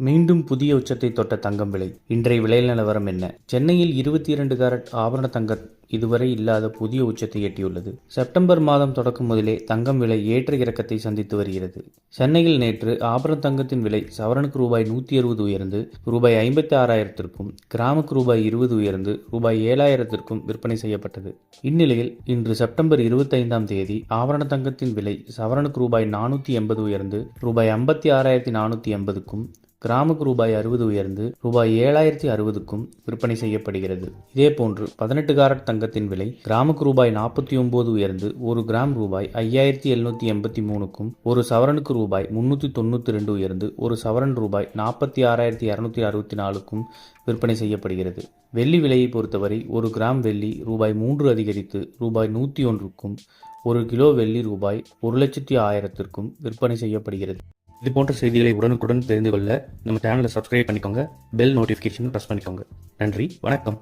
மீண்டும் புதிய உச்சத்தை தொட்ட தங்கம் விலை. இன்றைய விலை நிலவரம் என்ன? சென்னையில் 22 கேரட் ஆபரண தங்கம் இதுவரை இல்லாத புதிய உச்சத்தை எட்டியுள்ளது. செப்டம்பர் மாதம் தொடக்கம் முதலே தங்கம் விலை ஏற்ற இறக்கத்தை சந்தித்து வருகிறது. சென்னையில் நேற்று ஆபரண தங்கத்தின் விலை சவரனுக்கு ரூபாய் 160 உயர்ந்து ரூபாய் 56,000ற்கும், கிராமுக்கு ரூபாய் 20 உயர்ந்து ரூபாய் 7,000ற்கும் விற்பனை செய்யப்பட்டது. இந்நிலையில் இன்று செப்டம்பர் 25ஆம் தேதி ஆபரண தங்கத்தின் விலை சவரனுக்கு ரூபாய் 480 உயர்ந்து ரூபாய் 56,480க்கும், கிராமுக்கு ரூபாய் 60 உயர்ந்து ரூபாய் 7,060க்கும் விற்பனை செய்யப்படுகிறது. இதேபோன்று 18 கேரட் தங்கத்தின் விலை கிராமுக்கு ரூபாய் 49 உயர்ந்து ஒரு கிராம் ரூபாய் 5,783க்கும், ஒரு சவரனுக்கு ரூபாய் 392 உயர்ந்து ஒரு சவரன் ரூபாய் 46,264க்கும் விற்பனை செய்யப்படுகிறது. வெள்ளி விலையை பொறுத்தவரை ஒரு கிராம் வெள்ளி ரூபாய் 3 அதிகரித்து ரூபாய் 101க்கும், ஒரு கிலோ வெள்ளி ரூபாய் 1,10,000ற்கும் விற்பனை செய்யப்படுகிறது. இது போன்ற செய்திகளை உடனுக்குடன் தெரிந்து கொள்ள நம்ம சேனலை சப்ஸ்கிரைப் பண்ணிக்கோங்க. பெல் நோட்டிஃபிகேஷன் ப்ரெஸ் பண்ணிக்கோங்க. நன்றி, வணக்கம்.